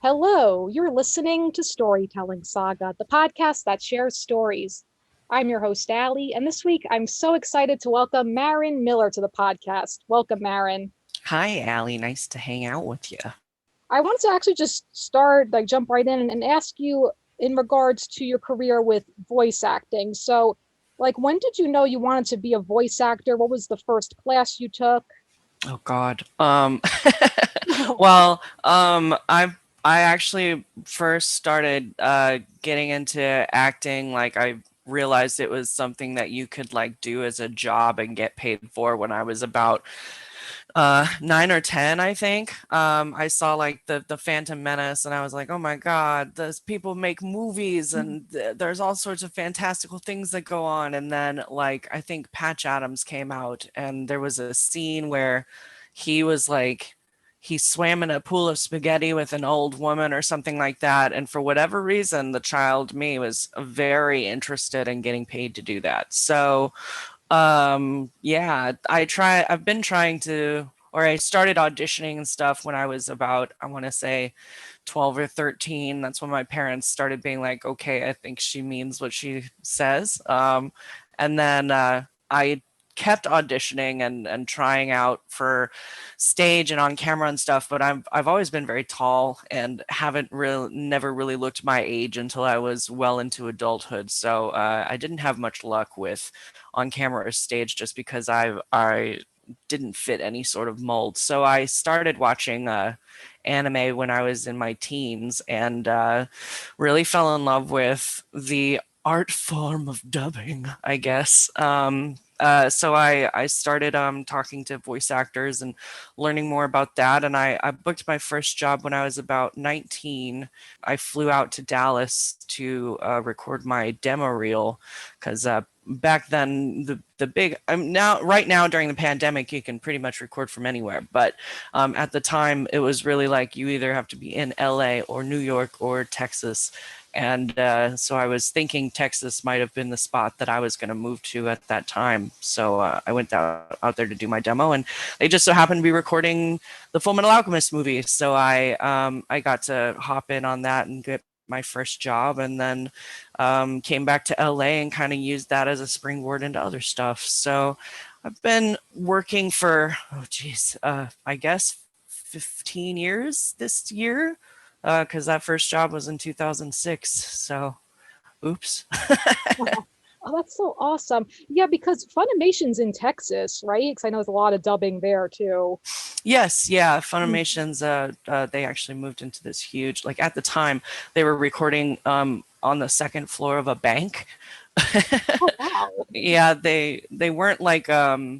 Hello, you're listening to Storytelling Saga, the podcast that shares stories. I'm your host, Allie, and this week I'm so excited to welcome Marin Miller to the podcast. Welcome, Marin. Hi, Allie. Nice to hang out with you. I wanted to actually just start, jump right in and ask you in regards to your career with voice acting. So, when did you know you wanted to be a voice actor? What was the first class you took? Oh God. I actually first started getting into acting. Like I realized it was something that you could like do as a job and get paid for when I was about 9 or 10, I think. I saw like the Phantom Menace, and I was like, oh my god, those people make movies, and there's all sorts of fantastical things that go on. And then like I think Patch Adams came out, and there was a scene where he was like he swam in a pool of spaghetti with an old woman or something like that, and for whatever reason the child me was very interested in getting paid to do that. So yeah, I've been trying to, or I started auditioning and stuff when I was about, I want to say 12 or 13. That's when my parents started being like, okay, I think she means what she says. And then I kept auditioning and trying out for stage and on camera and stuff, but I've always been very tall and haven't really never really looked my age until I was well into adulthood. So I didn't have much luck with on camera or stage just because I didn't fit any sort of mold. So I started watching anime when I was in my teens, and really fell in love with the art form of dubbing, I guess. So I started talking to voice actors and learning more about that. And I booked my first job when I was about 19. I flew out to Dallas to record my demo reel because back then the big now right now during the pandemic you can pretty much record from anywhere, but at the time it was really like you either have to be in LA or New York or Texas. And so I was thinking Texas might have been the spot that I was going to move to at that time. So I went out there to do my demo, and they just so happened to be recording the Full Metal Alchemist movie. So I got to hop in on that and get my first job, and then came back to LA and kind of used that as a springboard into other stuff. So I've been working for, oh geez, I guess 15 years this year, because that first job was in 2006. So, oops. Oh, that's so awesome. Yeah, because Funimation's in Texas, right? Because I know there's a lot of dubbing there too. Yes, yeah. Mm. Funimation's they actually moved into this huge, like at the time they were recording on the second floor of a bank. Oh, wow. Yeah, they weren't like a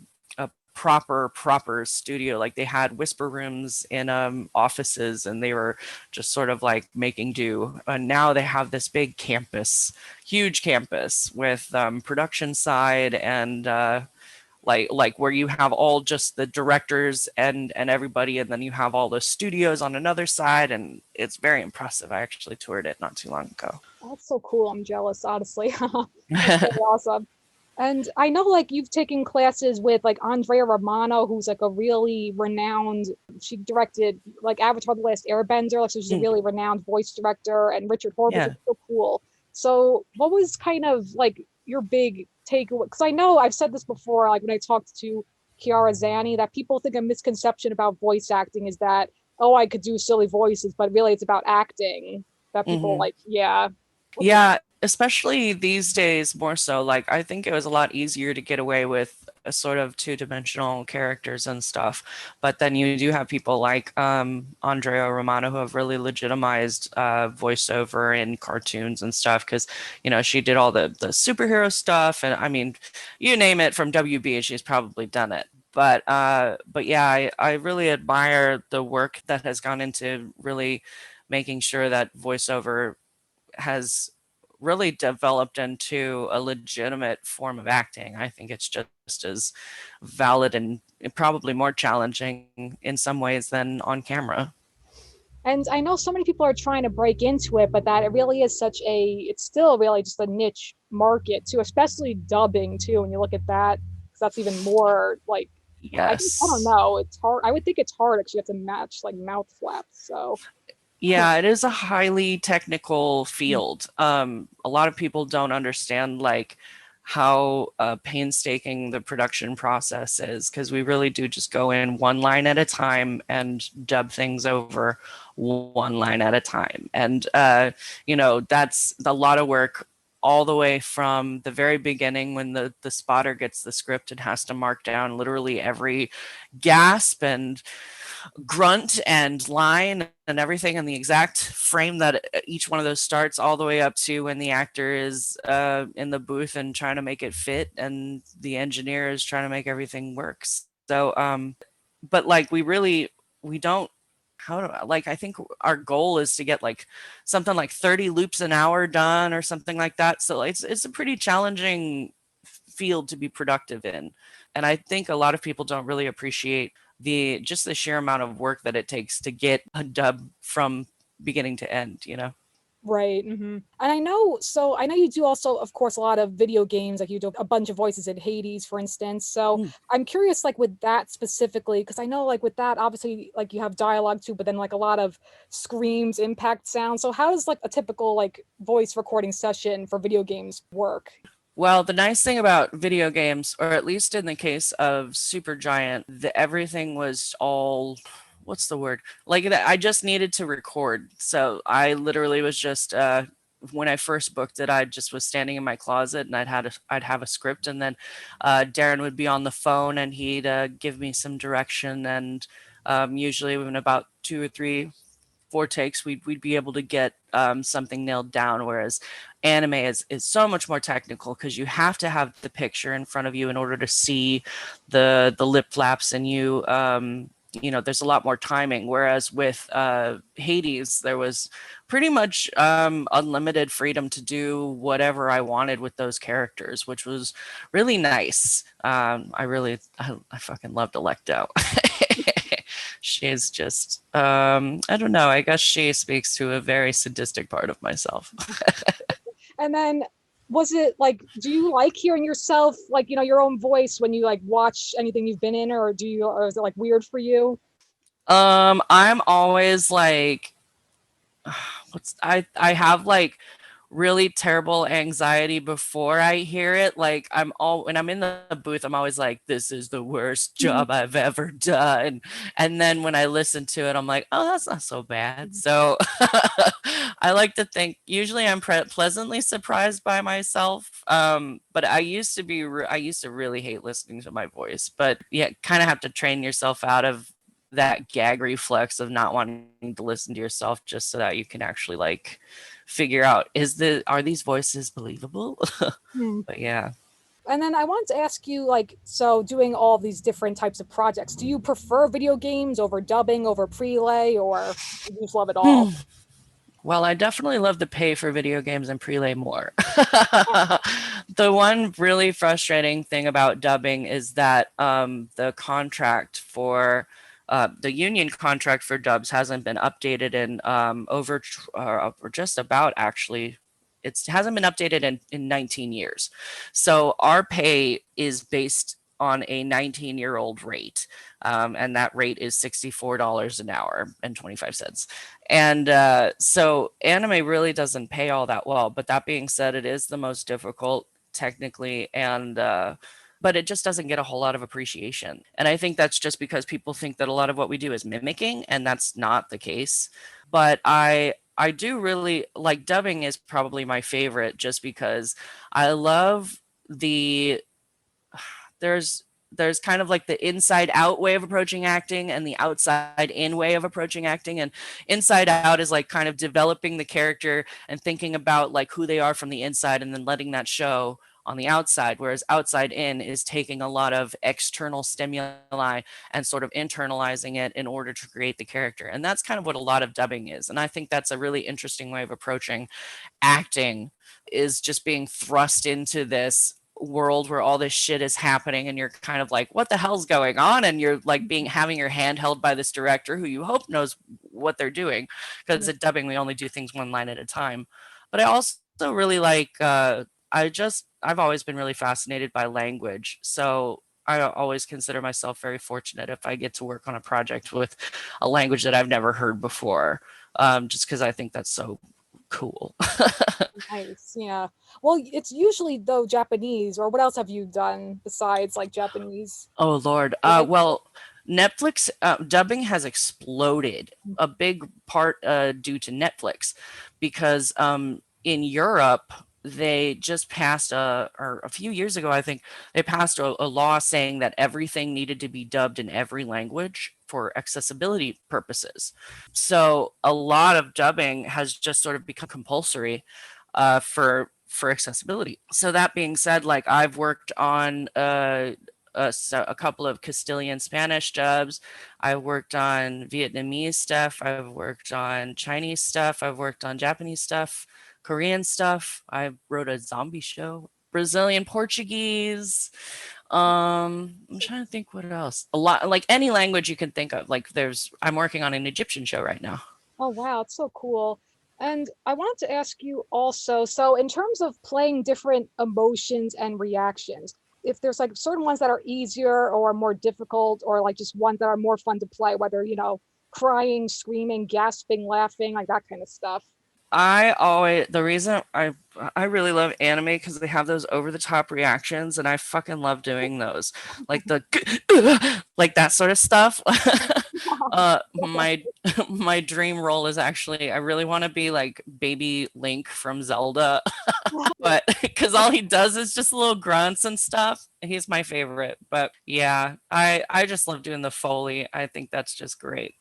proper studio. Like they had whisper rooms in offices, and they were just sort of like making do. And now they have this big campus, huge campus with production side and like where you have all just the directors and everybody, and then you have all the studios on another side, and it's very impressive. I actually toured it not too long ago. That's so cool. I'm jealous, honestly. That's really awesome. And I know you've taken classes with Andrea Romano, who's like a really renowned, she directed like Avatar The Last Airbender, like so she's a really renowned voice director, and Richard Horvitz Yeah. is so cool. So what was kind of like your big takeaway? Because I know I've said this before, like when I talked to Chiara Zanni, that people think a misconception about voice acting is that, oh, I could do silly voices, but really it's about acting. That people Hmm. yeah. What's your Yeah, especially these days more so. Like I think it was a lot easier to get away with a sort of two-dimensional characters and stuff. But then you do have people like Andrea Romano who have really legitimized voiceover in cartoons and stuff because she did all the superhero stuff, and I mean, you name it from WB, she's probably done it. But yeah, I really admire the work that has gone into really making sure that voiceover has really developed into a legitimate form of acting. I think it's just as valid and probably more challenging in some ways than on camera. And I know so many people are trying to break into it, but that it really is it's still really just a niche market too, especially dubbing too. When you look at that, because that's even more I don't Yes. know. It's hard. I would think it's hard because you have to match like mouth flaps. So, Yeah, it is a highly technical field. A lot of people don't understand like how painstaking the production process is because we really do just go in one line at a time and dub things over one line at a time. And that's a lot of work all the way from the very beginning when the spotter gets the script and has to mark down literally every gasp and grunt and line and everything in the exact frame that each one of those starts, all the way up to when the actor is in the booth and trying to make it fit and the engineer is trying to make everything work. So but like we don't, how do like I think our goal is to get like something like 30 loops an hour done or something like that. So it's a pretty challenging field to be productive in. And I think a lot of people don't really appreciate the sheer amount of work that it takes to get a dub from beginning to end. Right. And I know you do also, of course, a lot of video games, like you do a bunch of voices in Hades, for instance. So Mm. I'm curious, like with that specifically, because I know, like with that, obviously, like you have dialogue too, but then like a lot of screams, impact sound. So how does like a typical like voice recording session for video games work? Well, the nice thing about video games, or at least in the case of Supergiant, everything was all, what's the word? Like that, I just needed to record. So I literally was just when I first booked it, I just was standing in my closet and I'd have a script, and then Darren would be on the phone and he'd give me some direction, and usually within about 2 or 3 4 takes we'd be able to get something nailed down, whereas anime is so much more technical because you have to have the picture in front of you in order to see the lip flaps, and there's a lot more timing, whereas with Hades there was pretty much unlimited freedom to do whatever I wanted with those characters, which was really nice. I fucking loved Alecto. She's just I don't know, I guess she speaks to a very sadistic part of myself. And then was it like, do you like hearing yourself, like, your own voice when you like watch anything you've been in, or is it like weird for you? I'm always like I have like really terrible anxiety before I hear it. Like when I'm in the booth, I'm always like, this is the worst job I've ever done. And then when I listen to it, I'm like, oh, that's not so bad. So I like to think usually I'm pleasantly surprised by myself. But I used to really hate listening to my voice, but yeah, kind of have to train yourself out of that gag reflex of not wanting to listen to yourself just so that you can actually like figure out are these voices believable. Hmm. But yeah. And then I wanted to ask you, like, so doing all these different types of projects, do you prefer video games over dubbing, over prelay, or you just love it all? Well, I definitely love to pay for video games and prelay more. The one really frustrating thing about dubbing is that the union contract for dubs hasn't been updated in or just about actually. It hasn't been updated in 19 years. So our pay is based on a 19-year-old rate. And that rate is $64 an hour and 25 cents. And so anime really doesn't pay all that well. But that being said, it is the most difficult technically, and but it just doesn't get a whole lot of appreciation. And I think that's just because people think that a lot of what we do is mimicking, and that's not the case. But I do really like dubbing is probably my favorite just because I love the there's there's kind of like the inside out way of approaching acting and the outside in way of approaching acting, and inside out is like kind of developing the character and thinking about like who they are from the inside and then letting that show on the outside, whereas outside in is taking a lot of external stimuli and sort of internalizing it in order to create the character. And that's kind of what a lot of dubbing is, and I think that's a really interesting way of approaching acting, is just being thrust into this world where all this shit is happening and you're kind of like, what the hell's going on, and you're like having your hand held by this director who you hope knows what they're doing, because at dubbing we only do things one line at a time. But I also really like I've always been really fascinated by language, so I always consider myself very fortunate if I get to work on a project with a language that I've never heard before. just because I think that's so cool. Nice. Yeah. Well, it's usually though Japanese, or what else have you done besides like Japanese Oh Lord. language? Well, Netflix dubbing has exploded. A big part due to Netflix, because in Europe they just passed or a few years ago I think they passed a law saying that everything needed to be dubbed in every language for accessibility purposes. So a lot of dubbing has just sort of become compulsory for accessibility. So that being said, like I've worked on a couple of Castilian Spanish dubs. I've worked on Vietnamese stuff. I've worked on Chinese stuff. I've worked on Japanese stuff, Korean stuff. I wrote a zombie show, Brazilian Portuguese. I'm trying to think what else. A lot, like any language you can think of. Like I'm working on an Egyptian show right now. Oh, wow, it's so cool. And I wanted to ask you also, so in terms of playing different emotions and reactions, if there's like certain ones that are easier or more difficult, or like just ones that are more fun to play, whether, crying, screaming, gasping, laughing, like that kind of stuff. The reason I really love anime because they have those over the top reactions, and I fucking love doing those, like the like that sort of stuff. My my dream role is actually I really want to be like baby Link from Zelda, but because all he does is just little grunts and stuff. He's my favorite. But yeah, I just love doing the Foley. I think that's just great.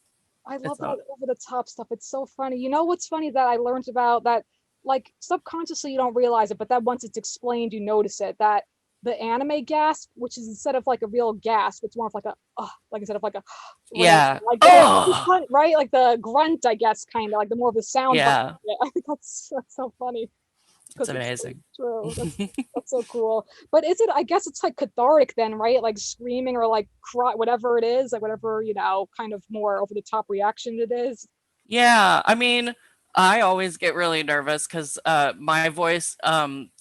I love It's that not. over the top stuff. It's so funny. You know what's funny that I learned about that, like subconsciously you don't realize it, but that once it's explained, you notice it. That the anime gasp, which is instead of like a real gasp, it's more of like a like instead of like a whatever, Yeah. like Oh, right, like the grunt, I guess, kind of like the more of the sound behind yeah. it. I think that's so funny It's because it's so amazing. true. That's so cool. But is it? I guess it's like cathartic then, right? Like screaming or like cry, whatever it is, like whatever kind of more over the top reaction it is. Yeah, I mean, I always get really nervous because my voice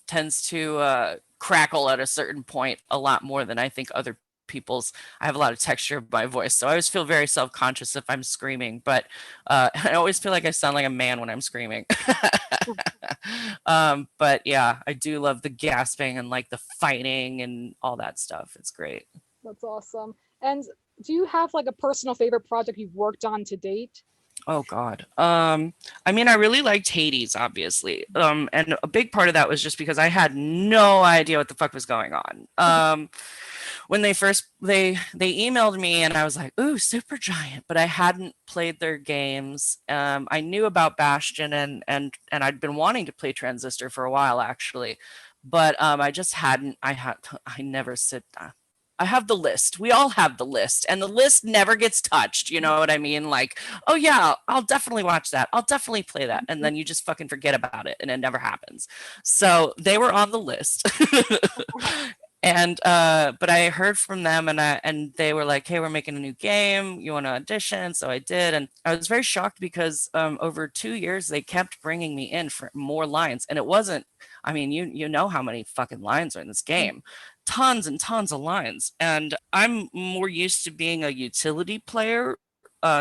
tends to crackle at a certain point a lot more than I think other people's. I have a lot of texture of my voice, so I always feel very self-conscious if I'm screaming. But I always feel like I sound like a man when I'm screaming. But yeah, I do love the gasping and like the fighting and all that stuff. It's great. That's awesome. And do you have like a personal favorite project you've worked on to date? Oh God. I mean, I really liked Hades, obviously. And a big part of that was just because I had no idea what the fuck was going on. When they emailed me and I was like, "Ooh, Supergiant," but I hadn't played their games. I knew about Bastion and I'd been wanting to play Transistor for a while actually, but I just hadn't. I never sit. I have the list. We all have the list, and the list never gets touched. You know what I mean? Like, oh yeah, I'll definitely watch that. I'll definitely play that, and then you just fucking forget about it, and it never happens. So they were on the list, and but I heard from them, and they were like, "Hey, we're making a new game. You want to audition?" So I did, and I was very shocked because over 2 years they kept bringing me in for more lines, and it wasn't. I mean, you know how many fucking lines are in this game, tons and tons of lines. And I'm more used to being a utility player.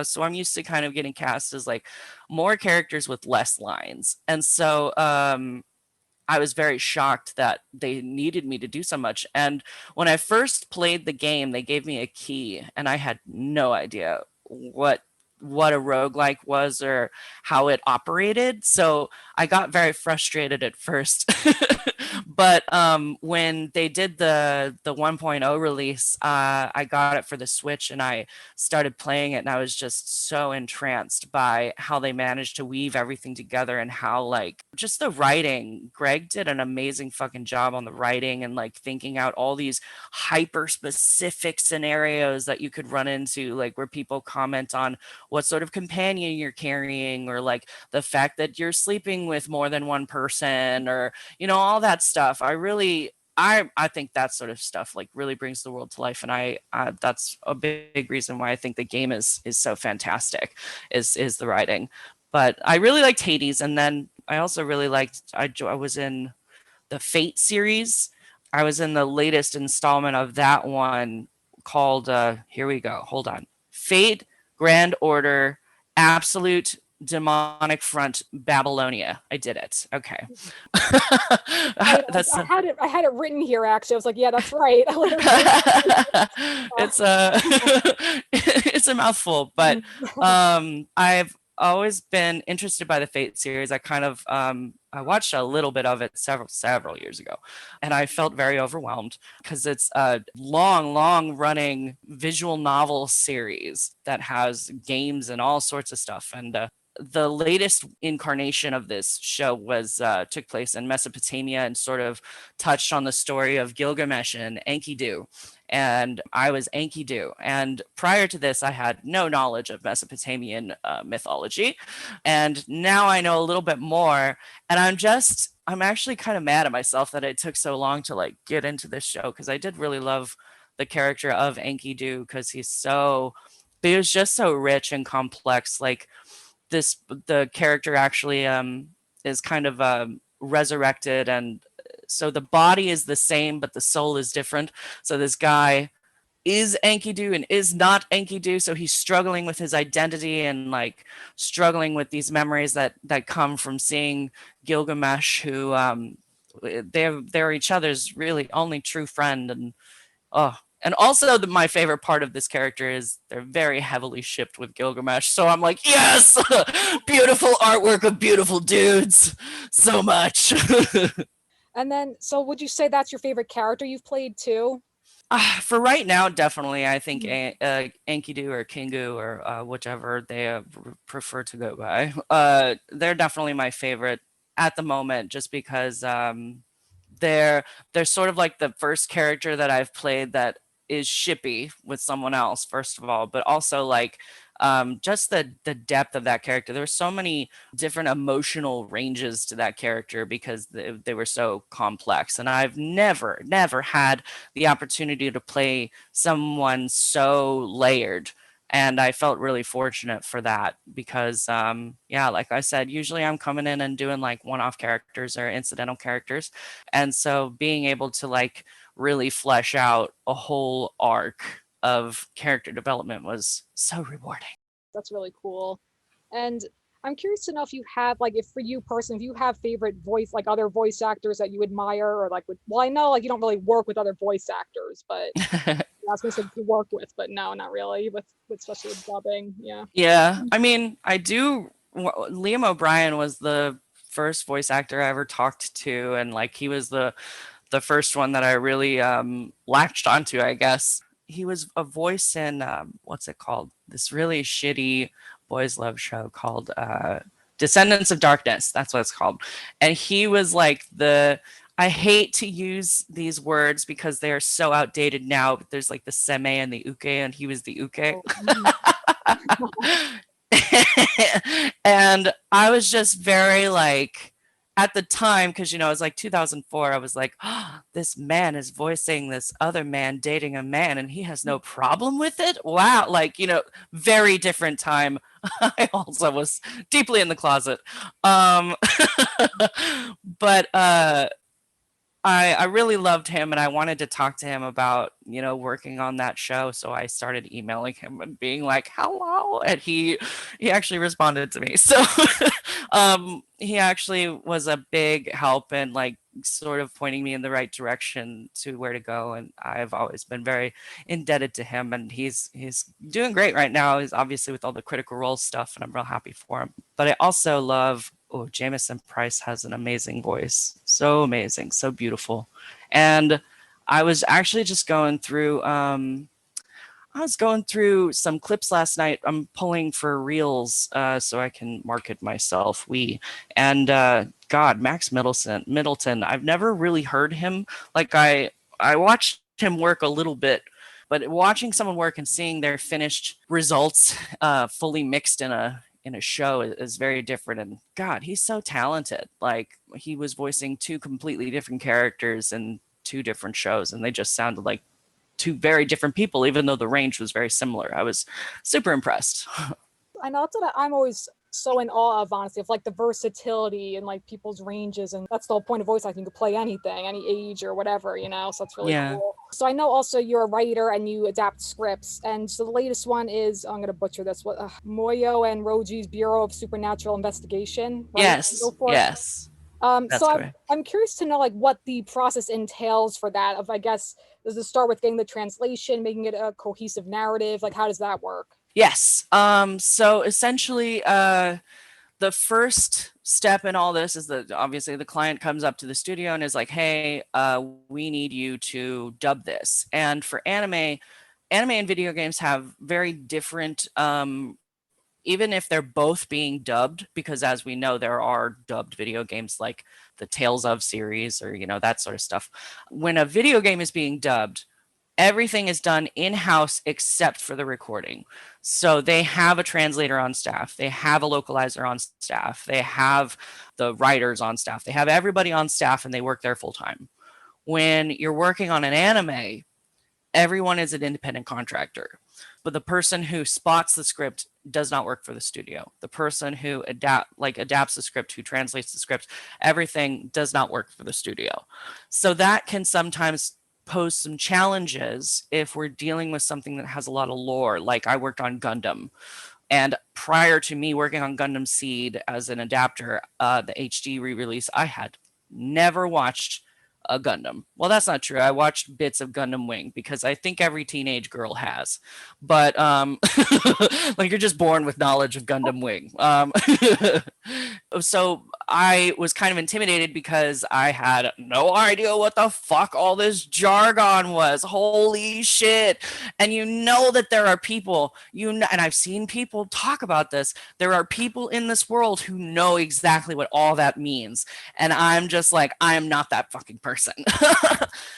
So I'm used to kind of getting cast as like more characters with less lines. And so I was very shocked that they needed me to do so much. And when I first played the game, they gave me a key and I had no idea what a roguelike was or how it operated. So I got very frustrated at first. But when they did the 1.0 release, I got it for the Switch and I started playing it and I was just so entranced by how they managed to weave everything together and how like just the writing. Greg did an amazing fucking job on the writing and like thinking out all these hyper specific scenarios that you could run into, like where people comment on what sort of companion you're carrying or like the fact that you're sleeping with more than one person or all that stuff. I think that sort of stuff like really brings the world to life, and I that's a big reason why I think the game is so fantastic is the writing. But I really liked Hades, and then I also really liked I was in the Fate series. I was in the latest installment of that one called here we go. Hold on. Fate Grand Order Absolute demonic front Babylonia. I did it. Okay. That's I had it written here actually. I was like, yeah, that's right. it's a it's a mouthful, but I've always been interested by the Fate series. I kind of I watched a little bit of it several years ago, and I felt very overwhelmed because it's a long running visual novel series that has games and all sorts of stuff. And the latest incarnation of this show was took place in Mesopotamia and sort of touched on the story of Gilgamesh and Enkidu. And I was Enkidu. And prior to this, I had no knowledge of Mesopotamian mythology. And now I know a little bit more. And I'm actually kind of mad at myself that it took so long to like get into this show, because I did really love the character of Enkidu, because he was just so rich and complex. Like the character actually is kind of resurrected, and so the body is the same but the soul is different. So this guy is Enkidu and is not Enkidu, so he's struggling with his identity and like struggling with these memories that come from seeing Gilgamesh, who they're each other's really only true friend. And and also my favorite part of this character is they're very heavily shipped with Gilgamesh. So I'm like, yes, beautiful artwork of beautiful dudes. So much. And then, so would you say that's your favorite character you've played too? For right now, definitely. I think Enkidu or Kingu or whichever they prefer to go by. They're definitely my favorite at the moment, just because they're sort of like the first character that I've played that is shippy with someone else, first of all, but also like just the depth of that character. There were so many different emotional ranges to that character because they were so complex. And I've never had the opportunity to play someone so layered. And I felt really fortunate for that because, yeah, like I said, usually I'm coming in and doing like one-off characters or incidental characters. And so being able to like really flesh out a whole arc of character development was so rewarding. That's really cool. And I'm curious to know if you have like, if for you personally, if you have favorite voice, like other voice actors that you admire or like well, I know like you don't really work with other voice actors, but I was gonna say you work with, but no, not really with especially with dubbing. Yeah. Yeah. I mean, I do. Liam O'Brien was the first voice actor I ever talked to, and like he was the first one that I really latched onto, I guess. He was a voice in what's it called? This really shitty boys' love show called Descendants of Darkness. That's what it's called. And he was like I hate to use these words because they are so outdated now, but there's like the seme and the uke, and he was the uke. And I was just very like, at the time, because it was like 2004, I was like, oh, this man is voicing this other man dating a man and he has no problem with it. Wow. Like, very different time. I also was deeply in the closet. But I really loved him and I wanted to talk to him about, working on that show. So I started emailing him and being like, hello. And he actually responded to me. So he actually was a big help in like sort of pointing me in the right direction to where to go. And I've always been very indebted to him, and he's doing great right now. He's obviously with all the Critical Role stuff, and I'm real happy for him. But I also love Jamison Price has an amazing voice. So amazing, so beautiful. And I was actually just going through some clips last night. I'm pulling for reels so I can market myself. God, Max Middleton. I've never really heard him. Like I watched him work a little bit, but watching someone work and seeing their finished results fully mixed in a show is very different. And God, he's so talented. Like he was voicing two completely different characters in two different shows, and they just sounded like two very different people, even though the range was very similar. I was super impressed. I know that's what I'm always so in awe of, honestly, of like the versatility and like people's ranges, and that's the whole point of voice acting. You can play anything, any age or whatever, so that's really cool. So I know also you're a writer and you adapt scripts. And so the latest one is, I'm going to butcher this, Moyo and Roji's Bureau of Supernatural Investigation, right? Yes, yes, that's So correct. I'm curious to know like what the process entails for that. Of I guess does it start with getting the translation, making it a cohesive narrative? Like how does that work? Yes. So essentially, the first step in all this is that obviously the client comes up to the studio and is like, hey, we need you to dub this. And for anime and video games have very different, even if they're both being dubbed, because as we know, there are dubbed video games like the Tales of series or, that sort of stuff. When a video game is being dubbed, everything is done in-house except for the recording. So they have a translator on staff, they have a localizer on staff, they have the writers on staff, they have everybody on staff, and they work there full time. When you're working on an anime, everyone is an independent contractor, but the person who spots the script does not work for the studio. The person who adapts the script, who translates the script, everything does not work for the studio. So that can sometimes pose some challenges if we're dealing with something that has a lot of lore. Like I worked on Gundam, and prior to me working on Gundam Seed as an adapter, the HD re-release, I had never watched a Gundam. Well, that's not true. I watched bits of Gundam Wing because I think every teenage girl has. But like you're just born with knowledge of Gundam Wing. So I was kind of intimidated because I had no idea what the fuck all this jargon was. Holy shit. And that there are people, and I've seen people talk about this. There are people in this world who know exactly what all that means. And I'm just like, I am not that fucking person.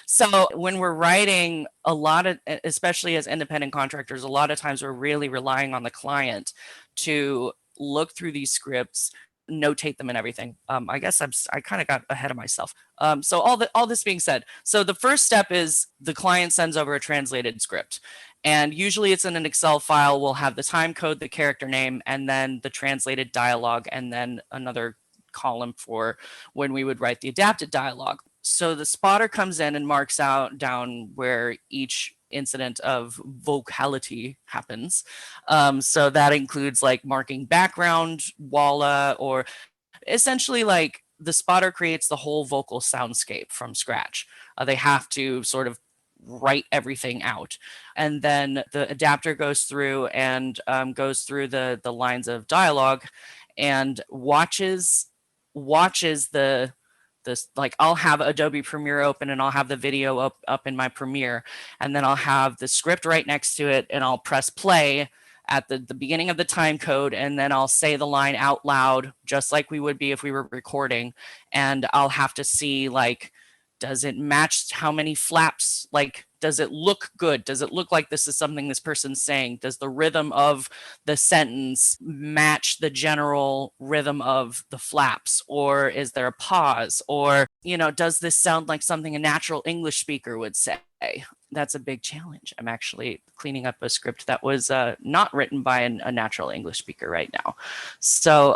So when we're writing, a lot of, especially as independent contractors, a lot of times we're really relying on the client to look through these scripts, notate them and everything. I guess I kind of got ahead of myself. So all this being said, so the first step is the client sends over a translated script. And usually it's in an Excel file. We'll have the time code, the character name, and then the translated dialogue, and then another column for when we would write the adapted dialogue. So the spotter comes in and marks out down where each incident of vocality happens. So that includes like marking background, walla, or essentially like the spotter creates the whole vocal soundscape from scratch. They have to sort of write everything out, and then the adapter goes through and goes through the lines of dialogue and watches the this, like I'll have Adobe Premiere open and I'll have the video up in my Premiere, and then I'll have the script right next to it, and I'll press play at the beginning of the time code, and then I'll say the line out loud just like we would be if we were recording, and I'll have to see like, does it match how many flaps? Like, does it look good? Does it look like this is something this person's saying? Does the rhythm of the sentence match the general rhythm of the flaps? Or is there a pause? Or, does this sound like something a natural English speaker would say? That's a big challenge. I'm actually cleaning up a script that was not written by a natural English speaker right now. So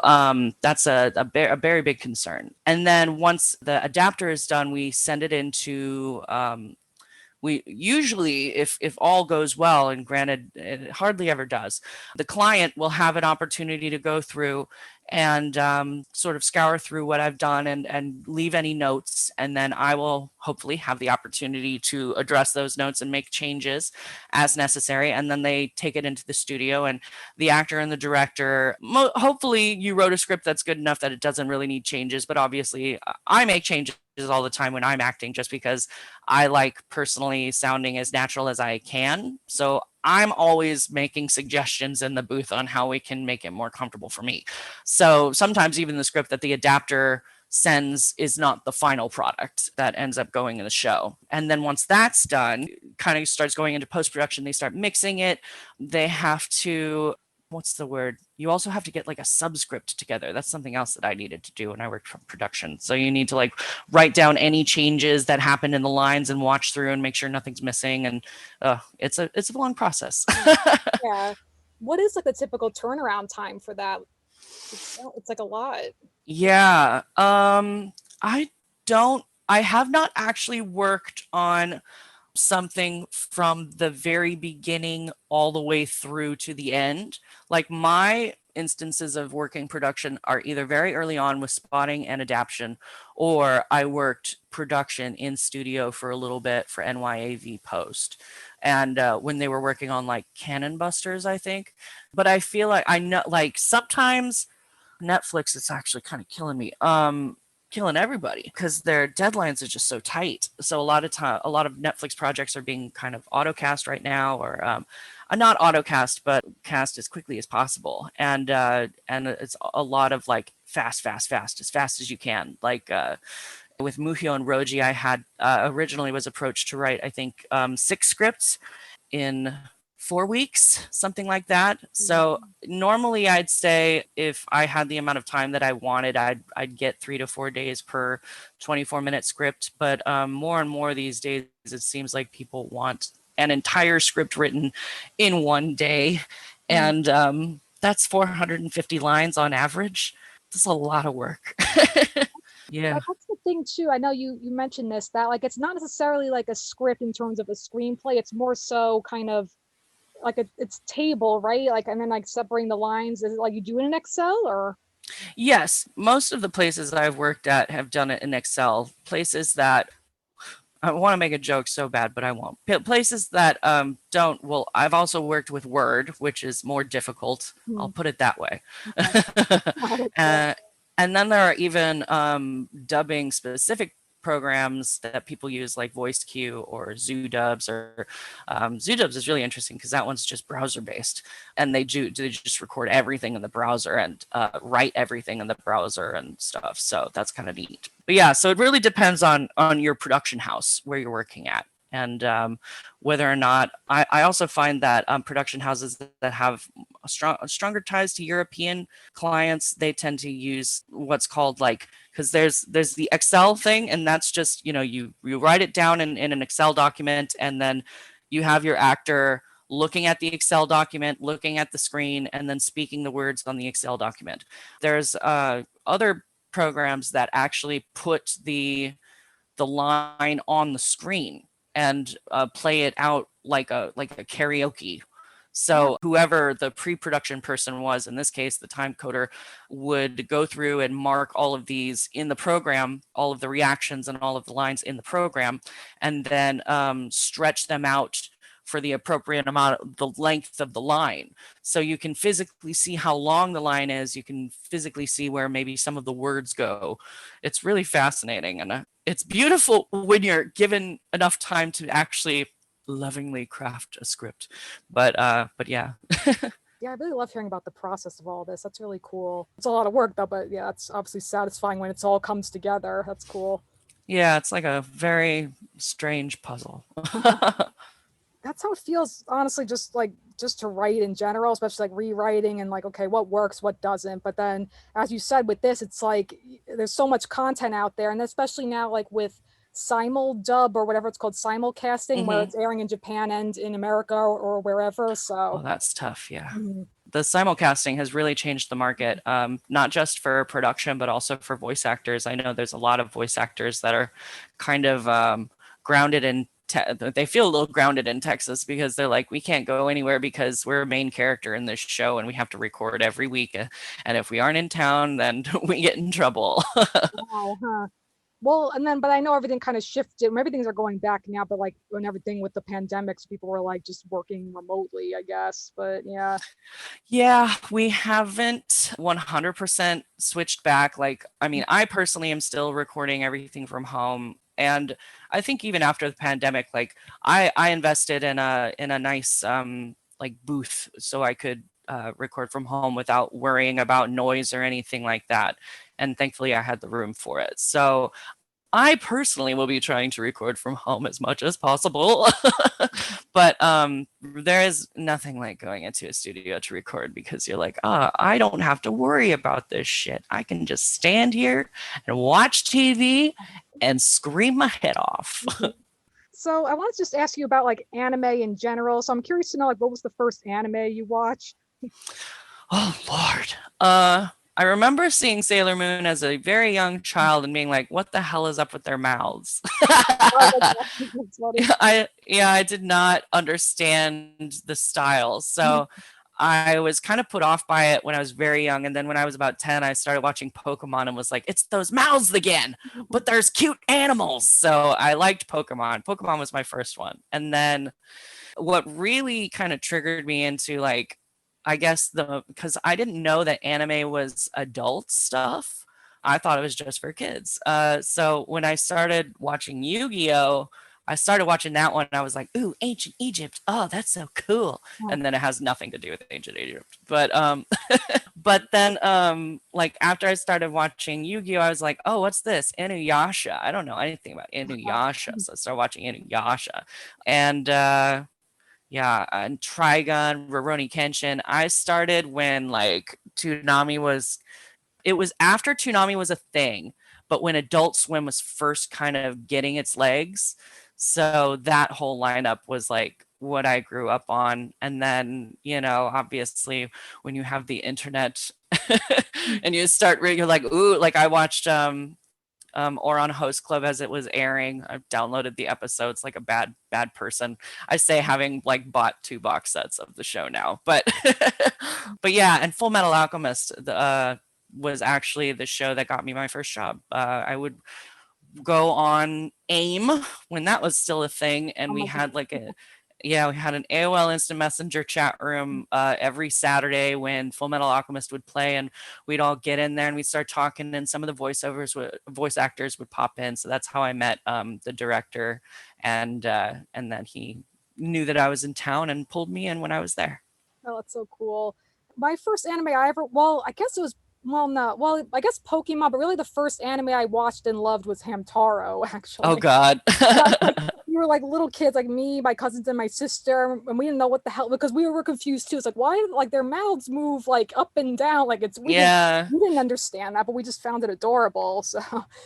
that's a very big concern. And then once the adapter is done, we send it into, we usually, if all goes well, and granted, it hardly ever does, the client will have an opportunity to go through and sort of scour through what I've done and leave any notes. And then I will hopefully have the opportunity to address those notes and make changes as necessary. And then they take it into the studio, and the actor and the director, hopefully you wrote a script that's good enough that it doesn't really need changes. But obviously I make changes all the time when I'm acting, just because I like personally sounding as natural as I can. So I'm always making suggestions in the booth on how we can make it more comfortable for me. So sometimes even the script that the adapter sends is not the final product that ends up going in the show. And then once that's done, kind of starts going into post-production, they start mixing it. They have to, what's the word? You also have to get like a subscript together. That's something else that I needed to do when I worked from production. So you need to like write down any changes that happened in the lines and watch through and make sure nothing's missing. And it's a long process. Yeah. What is like the typical turnaround time for that? It's like a lot. Yeah. I have not actually worked on something from the very beginning all the way through to the end. Like my instances of working production are either very early on with spotting and adaptation, or I worked production in studio for a little bit for NYAV Post. And when they were working on like Cannon Busters, I think. But I feel like I know, like sometimes Netflix is actually kind of killing me. Killing everybody because their deadlines are just so tight. So a lot of time, a lot of Netflix projects are being kind of autocast right now, or not autocast, but cast as quickly as possible. And it's a lot of like fast, as fast as you can. Like with Muhyo and Roji, I had originally was approached to write, I think, 6 scripts in 4 weeks, something like that. So normally I'd say if I had the amount of time that I wanted, I'd get 3 to 4 days per 24-minute script. But more and more these days, it seems like people want an entire script written in one day. And that's 450 lines on average. That's a lot of work. Yeah. That's the thing too. I know you mentioned this, that like it's not necessarily like a script in terms of a screenplay. It's more so kind of like it's table, right? Like, and then like separating the lines. Is it like you do it in Excel or? Yes, most of the places I've worked at have done it in Excel. Places that I want to make a joke so bad, but I won't. Places that don't. Well, I've also worked with Word, which is more difficult. I'll put it that way. Okay. And then there are even dubbing specific programs that people use, like VoiceQ or ZooDubs. Or ZooDubs is really interesting because that one's just browser based, and they just record everything in the browser and write everything in the browser and stuff. So that's kind of neat. But yeah, so it really depends on your production house where you're working at. And whether or not I also find that production houses that have stronger ties to European clients, they tend to use what's called like, because there's the Excel thing, and that's just, you write it down in an Excel document, and then you have your actor looking at the Excel document, looking at the screen, and then speaking the words on the Excel document. There's other programs that actually put the line on the screen and play it out like a karaoke. So whoever the pre-production person was, in this case, the time coder, would go through and mark all of these in the program, all of the reactions and all of the lines in the program, and then stretch them out for the appropriate amount, the length of the line. So you can physically see how long the line is. You can physically see where maybe some of the words go. It's really fascinating. And it's beautiful when you're given enough time to actually lovingly craft a script. But yeah. Yeah, I really love hearing about the process of all this. That's really cool. It's a lot of work though, but yeah, it's obviously satisfying when it's all comes together. That's cool. Yeah, it's like a very strange puzzle. That's how it feels, honestly, just to write in general, especially like rewriting and like, okay, what works, what doesn't. But then, as you said, with this, it's like there's so much content out there, and especially now, like with simul dub or whatever it's called, simulcasting, where it's airing in Japan and in America or wherever. So that's tough. Yeah. The simulcasting has really changed the market, not just for production, but also for voice actors. I know there's a lot of voice actors that are kind of grounded in they feel a little grounded in Texas because they're like, we can't go anywhere because we're a main character in this show and we have to record every week. And if we aren't in town, then we get in trouble. Wow, huh? Well, and then, but I know everything kind of shifted. Maybe things are going back now, but like when everything with the pandemics, people were like just working remotely, I guess. But yeah. Yeah, we haven't 100% switched back. Like, I mean, I personally am still recording everything from home. And I think even after the pandemic, like I invested in a nice like booth so I could record from home without worrying about noise or anything like that. And thankfully I had the room for it. So I personally will be trying to record from home as much as possible. But there is nothing like going into a studio to record because you're like, I don't have to worry about this shit. I can just stand here and watch TV and scream my head off. So I want to just ask you about like anime in general. So I'm curious to know, like, what was the first anime you watched? Oh Lord. I remember seeing Sailor Moon as a very young child and being like, "What the hell is up with their mouths?" Oh, that's funny. I did not understand the style. So I was kind of put off by it when I was very young. And then when I was about 10, I started watching Pokemon and was like, it's those mouths again, but there's cute animals. So I liked Pokemon. Pokemon was my first one. And then what really kind of triggered me into like, I guess because I didn't know that anime was adult stuff. I thought it was just for kids. So when I started watching Yu-Gi-Oh, I started watching that one and I was like, ooh, ancient Egypt. Oh, that's so cool. Oh, And then it has nothing to do with ancient Egypt. But then like after I started watching Yu-Gi-Oh, I was like, oh, what's this? Inuyasha. I don't know anything about Inuyasha. So I started watching Inuyasha. And yeah, and Trigun, Rurouni Kenshin. I started when like Toonami was it was after Toonami was a thing, but when Adult Swim was first kind of getting its legs. So that whole lineup was like what I grew up on. And then, obviously when you have the internet and you start you're like, ooh, like I watched or on Host Club as it was airing. I've downloaded the episodes like a bad person. I say having like bought 2 box sets of the show now, but but yeah, and Full Metal Alchemist was actually the show that got me my first job. I would go on AIM when that was still a thing, and oh we my God. had like we had an AOL Instant Messenger chat room every Saturday when Full Metal Alchemist would play, and we'd all get in there and we'd start talking, and some of the voice actors would pop in. So that's how I met the director, and then he knew that I was in town and pulled me in when I was there. Oh, that's so cool. My first anime I ever, well, I guess it was, well, no, well, I guess Pokemon, but really the first anime I watched and loved was Hamtaro, Oh actually. God. Yeah, like, we were like little kids, like me, my cousins, and my sister, and we didn't know what the hell because we were confused too. It's like why like their mouths move like up and down, like it's Yeah, we didn't understand that, but we just found it adorable. So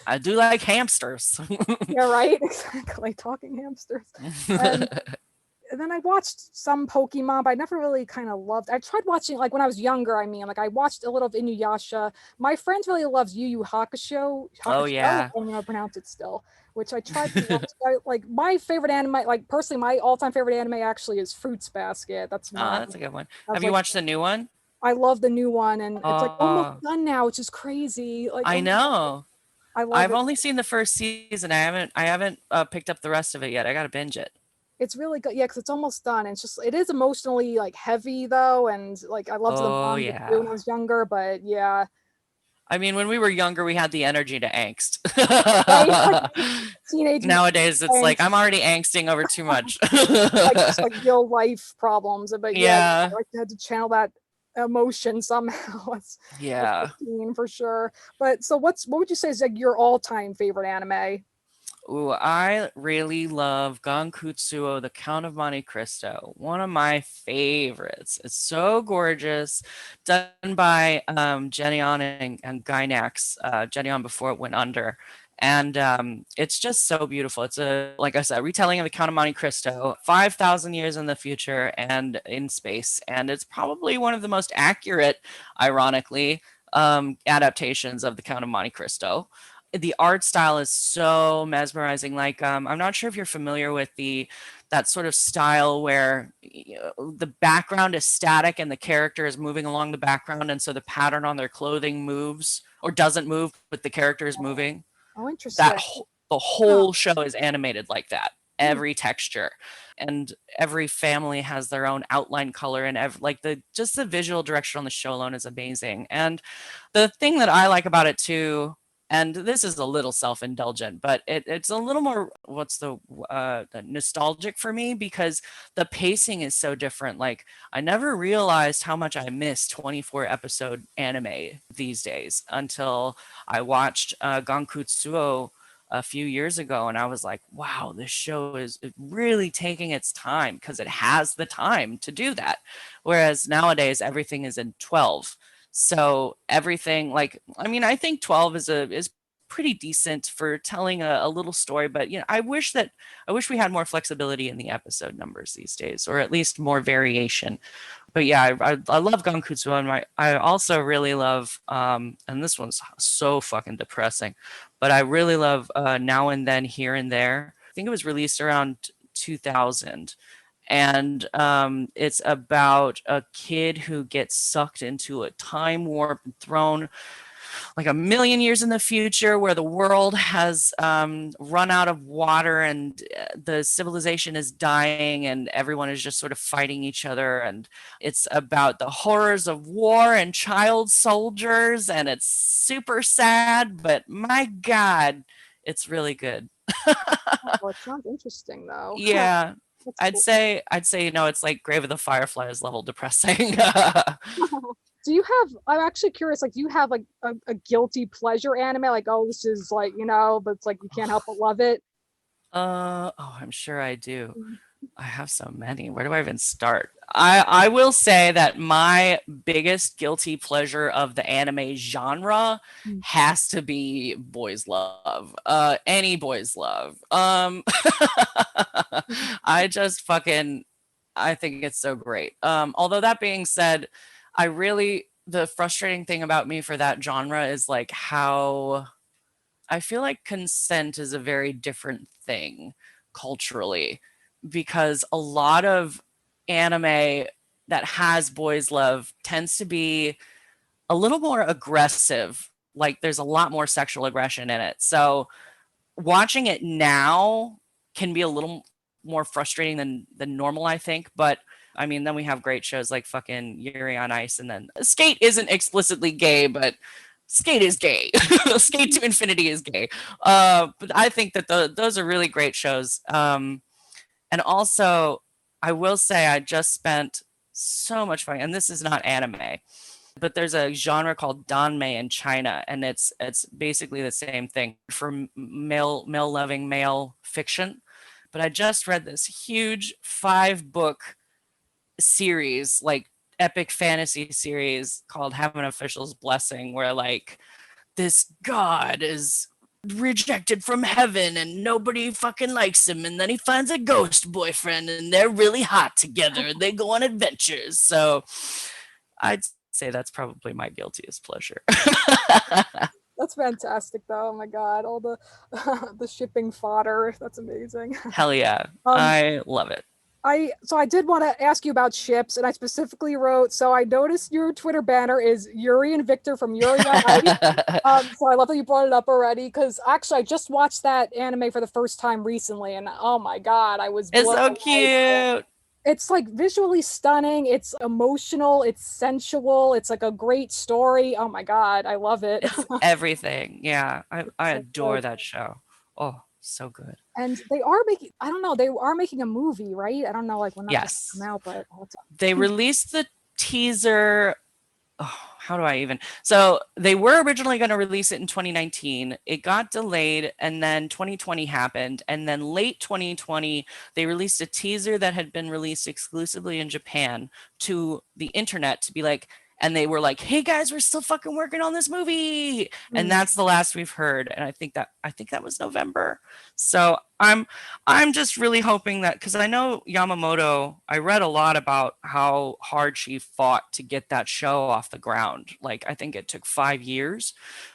I do like hamsters. yeah, right, exactly, talking hamsters. And and then I watched some Pokemon, but I never really kind of loved. I tried watching like when I was younger. I mean, like I watched a little of Inuyasha. My friend really loves Yu Yu Hakusho. Oh Hakusho, I yeah. don't know how to pronounce it still. Which I tried to watch. Like my favorite anime, like personally, my all-time favorite anime actually is Fruits Basket. That's Oh, mine. that's a good one. I was Have you like, watched the new one? I love the new one, and it's like almost Oh, done now, which is crazy. Like, I oh, know. I love I've it. only seen the first season. I haven't picked up the rest of it yet. I gotta binge it. It's really good. Yeah, because it's almost done. It's just it is emotionally like heavy though, and like I loved the Oh manga too when I yeah. was younger. But yeah, I mean, when we were younger, we had the energy to angst. right, like teenage Nowadays, it's like angst, I'm already angsting over too much. like just like real life problems. But yeah, Yeah. like you had to channel that emotion somehow. As a Yeah. teen for sure. But so what would you say is like your all time favorite anime? Ooh, I really love Gankutsuo, The Count of Monte Cristo. One of my favorites. It's so gorgeous. Done by Genion and Gainax, Genion before it went under. And it's just so beautiful. It's like I said, retelling of The Count of Monte Cristo, 5,000 years in the future and in space. And it's probably one of the most accurate, ironically, adaptations of The Count of Monte Cristo. The art style is so mesmerizing. Like I'm not sure if you're familiar with the that sort of style where the background is static and the character is moving along the background, and so the pattern on their clothing moves or doesn't move, but the character is moving. Oh, interesting. The Huh. whole show is animated like that. Hmm. Every texture, and every family has their own outline color, and like the just the visual direction on the show alone is amazing. And the thing that I like about it too, and this is a little self-indulgent, but it's a little more what's the nostalgic for me because the pacing is so different. Like I never realized how much I miss 24 episode anime these days until I watched Gankutsuo a few years ago, and I was like, wow, this show is really taking its time because it has the time to do that, whereas nowadays everything is in 12. So everything, like, I mean, I think 12 is pretty decent for telling a little story. But I wish we had more flexibility in the episode numbers these days, or at least more variation. But yeah, I love Gankutsu, and I also really love and this one's so fucking depressing, but I really love Now and Then, Here and There. I think it was released around 2000, and it's about a kid who gets sucked into a time warp and thrown like a million years in the future, where the world has run out of water, and the civilization is dying, and everyone is just sort of fighting each other. And it's about the horrors of war and child soldiers, and it's super sad, but my God, it's really good. Oh, it sounds interesting though. Yeah. That's I'd cool. say, it's like Grave of the Fireflies level depressing. Do you have, I'm actually curious, like, do you have like a guilty pleasure anime? Like, oh, this is like, but it's like you can't help but love it. I'm sure I do. I have so many. Where do I even start? I will say that my biggest guilty pleasure of the anime genre has to be boys love. Any boys love. I just fucking, I think it's so great. Although that being said, the frustrating thing about me for that genre is like how I feel like consent is a very different thing culturally, because a lot of anime that has boys love tends to be a little more aggressive. Like there's a lot more sexual aggression in it. So watching it now can be a little more frustrating than normal, I think. But I mean, then we have great shows like fucking Yuri on Ice, and then Skate isn't explicitly gay, but Skate is gay. Skate to Infinity is gay. But I think that those are really great shows. And also, I will say I just spent so much fun, and this is not anime, but there's a genre called danmei in China, and it's basically the same thing for male loving male fiction. But I just read this huge 5-book series, like epic fantasy series called Have an Official's Blessing, where like this god is rejected from heaven and nobody fucking likes him, and then he finds a ghost boyfriend and they're really hot together and they go on adventures. So I'd say that's probably my guiltiest pleasure. That's fantastic though. Oh my God, all the the shipping fodder. That's amazing. Hell yeah. I love it. So I did want to ask you about ships, and I specifically wrote, so I noticed your Twitter banner is Yuri and Victor from Yuri on Ice. So I love that you brought it up already, because actually I just watched that anime for the first time recently, and oh my God, I was It's blown so away. cute. It's like visually stunning, it's emotional, it's sensual, it's like a great story. Oh my God, I love it. It's everything. Yeah. I So adore good. that show. Oh, so good. And they are making, I don't know, they are making a movie, right? I don't know like when that's Yes. come out, but They released the teaser. Oh, how do I even? So they were originally going to release it in 2019. It got delayed, and then 2020 happened. And then late 2020, they released a teaser that had been released exclusively in Japan to the internet to be like, and they were like, "Hey guys, we're still fucking working on this movie." And that's the last we've heard. And I think that was November. So I'm just really hoping that, because I know Yamamoto, I read a lot about how hard she fought to get that show off the ground. Like, I think it took 5 years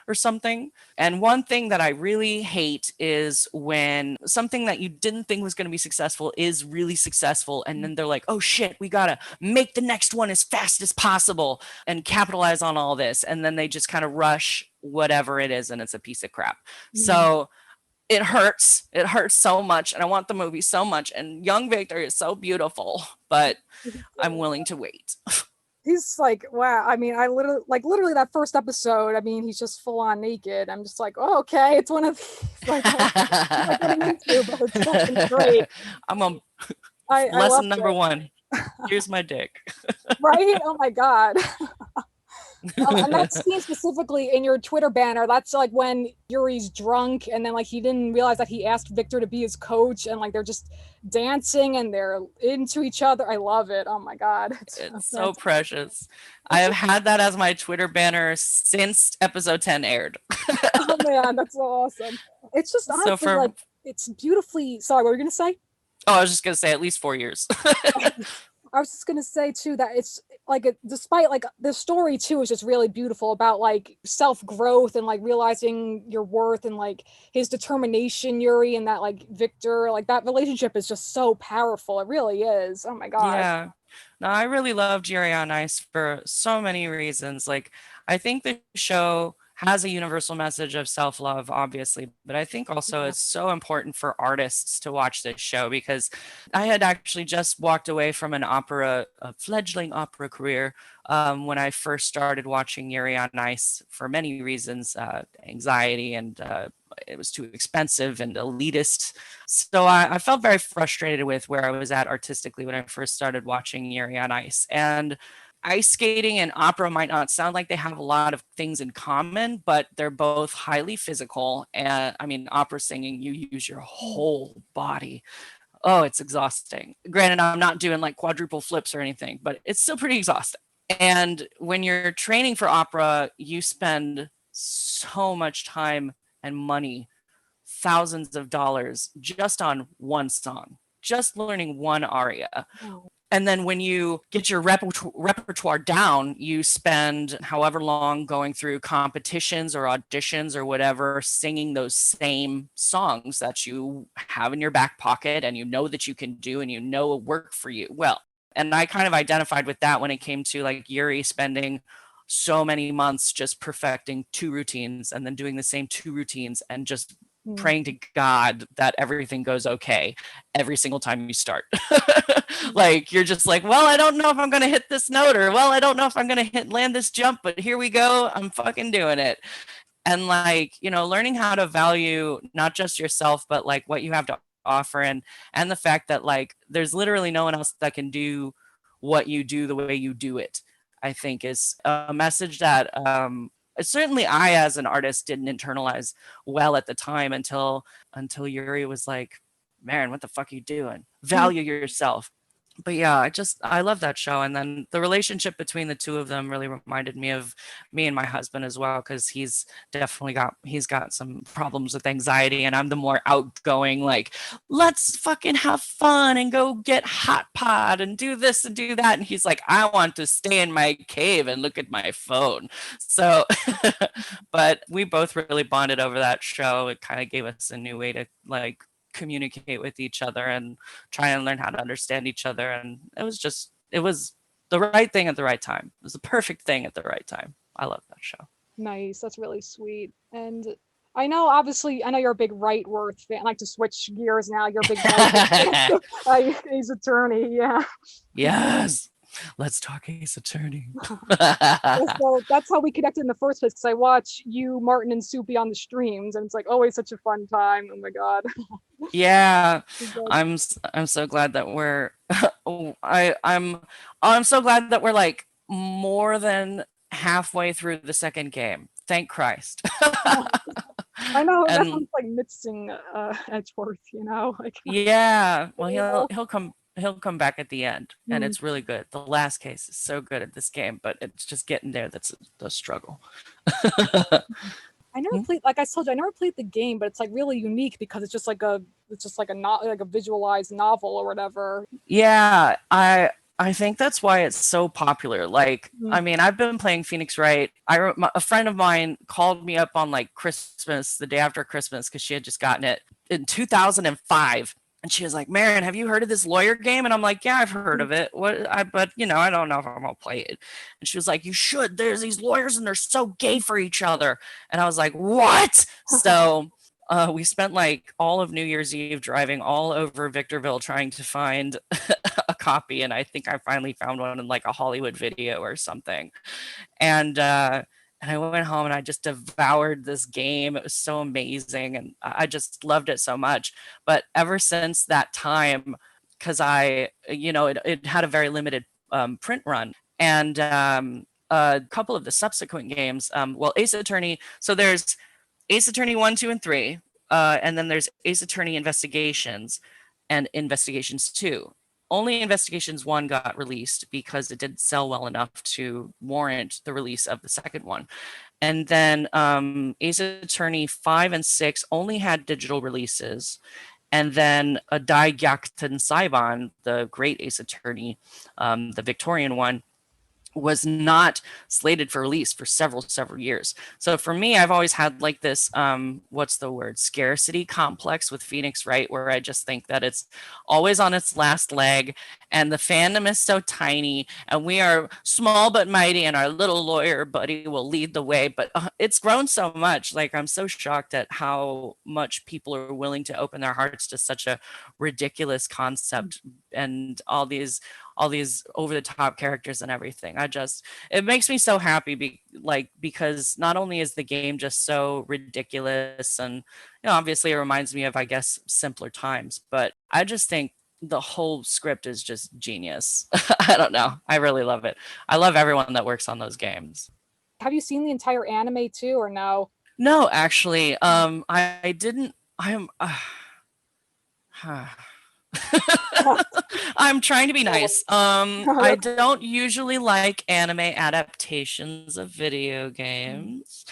or something. And one thing that I really hate is when something that you didn't think was going to be successful is really successful. And then they're like, oh shit, we got to make the next one as fast as possible and capitalize on all this. And then they just kind of rush whatever it is, and it's a piece of crap. So it hurts. It hurts so much, and I want the movie so much. And young Victor is so beautiful, but I'm willing to wait. He's like, wow. I mean, I literally that first episode, I mean, he's just full on naked. I'm just like, oh, okay, it's one of these, like, I'm getting into, but it's fucking great. I'm on I lesson number 1. Here's my dick. Right? Oh my God. And that scene specifically in your Twitter banner, that's like when Yuri's drunk, and then like he didn't realize that he asked Victor to be his coach, and like they're just dancing and they're into each other. I love it. Oh my God. It's so precious. I have had that as my Twitter banner since episode 10 aired. Oh man, that's so awesome. It's just So honestly for like it's beautifully. Sorry, what were you gonna say? Oh, I was just gonna say at least 4 years. I was just gonna say too that it's like despite like the story too is just really beautiful about like self growth and like realizing your worth and like his determination, Yuri, and that like Victor, like that relationship is just so powerful. It really is. Oh my gosh. Yeah. No, I really loved Yuri on Ice for so many reasons. Like, I think the show has a universal message of self-love, obviously, but I think also Yeah. it's so important for artists to watch this show because I had actually just walked away from a fledgling opera career when I first started watching Yuri on Ice for many reasons, anxiety and it was too expensive and elitist. So I felt very frustrated with where I was at artistically when I first started watching Yuri on Ice. And ice skating and opera might not sound like they have a lot of things in common, but they're both highly physical. And I mean, opera singing, you use your whole body. Oh, it's exhausting. Granted, I'm not doing like quadruple flips or anything, but it's still pretty exhausting. And when you're training for opera, you spend so much time and money, thousands of dollars just on one song, just learning one aria. Oh. And then when you get your repertoire down, you spend however long going through competitions or auditions or whatever, singing those same songs that you have in your back pocket and you know that you can do and you know will work for you well. And I kind of identified with that when it came to like Yuri spending so many months just perfecting 2 routines and then doing the same 2 routines and just praying to God that everything goes okay every single time you start. Like you're just like, well, I don't know if I'm gonna hit this note, or well, I don't know if I'm gonna land this jump, but here we go. I'm fucking doing it. And like, learning how to value not just yourself, but like what you have to offer and the fact that like there's literally no one else that can do what you do the way you do it, I think is a message that certainly I as an artist didn't internalize well at the time until Yuri was like, Marin, what the fuck are you doing? Value yourself. But yeah, I love that show. And then the relationship between the two of them really reminded me of me and my husband as well, because he's got some problems with anxiety, and I'm the more outgoing, like, let's fucking have fun and go get hot pot and do this and do that. And he's like, I want to stay in my cave and look at my phone. So but we both really bonded over that show. It kind of gave us a new way to like communicate with each other and try and learn how to understand each other. And it was the right thing at the right time. It was the perfect thing at the right time. I love that show. Nice. That's really sweet. And I know, obviously, I know you're a big Wrightworth fan. I like to switch gears now. You're a big Ace Attorney. Yeah. Yes. Let's talk Ace Attorney. So that's how we connected in the first place, because I watch you, Martin, and Soupy on the streams, and it's like always such a fun time. Oh my god. Yeah, I'm so glad that we're I'm so glad that we're like more than halfway through the second game. Thank Christ. I know that And sounds like mixing Edgeworth, like yeah, well he'll come back at the end, and Mm. it's really good. The last case is so good at this game, but it's just getting there that's the struggle. I never played, like I told you, I never played the game, but it's like really unique because it's just like a like a visualized novel or whatever. Yeah, I think that's why it's so popular. Like, Mm. I mean, I've been playing Phoenix Wright. A friend of mine called me up on like Christmas, the day after Christmas, because she had just gotten it in 2005. And she was like, Marin, have you heard of this lawyer game? And I'm like, yeah, I've heard of it. But I don't know if I'm gonna play it. And she was like, you should. There's these lawyers and they're so gay for each other. And I was like, what? So we spent like all of New Year's Eve driving all over Victorville trying to find a copy. And I think I finally found one in like a Hollywood video or something. And I went home and I just devoured this game. It was so amazing. And I just loved it so much. But ever since that time, because it had a very limited print run. And a couple of the subsequent games, Ace Attorney. So there's Ace Attorney 1, 2, and 3. And then there's Ace Attorney Investigations and Investigations 2. only Investigations 1 got released because it didn't sell well enough to warrant the release of the second one. And then Ace Attorney 5 and 6 only had digital releases. And then a Daigakuten Saiban, the Great Ace Attorney, the Victorian one, was not slated for release for several years. So for me, I've always had like this what's the word, scarcity complex with Phoenix Wright, where I just think that it's always on its last leg and the fandom is so tiny and we are small but mighty and our little lawyer buddy will lead the way. But it's grown so much. Like, I'm so shocked at how much people are willing to open their hearts to such a ridiculous concept and all these over the top characters and everything. It makes me so happy because not only is the game just so ridiculous and obviously it reminds me of, I guess, simpler times, but I just think the whole script is just genius. I don't know. I really love it. I love everyone that works on those games. Have you seen the entire anime too, or no? No, actually, I didn't. I'm trying to be nice. I don't usually like anime adaptations of video games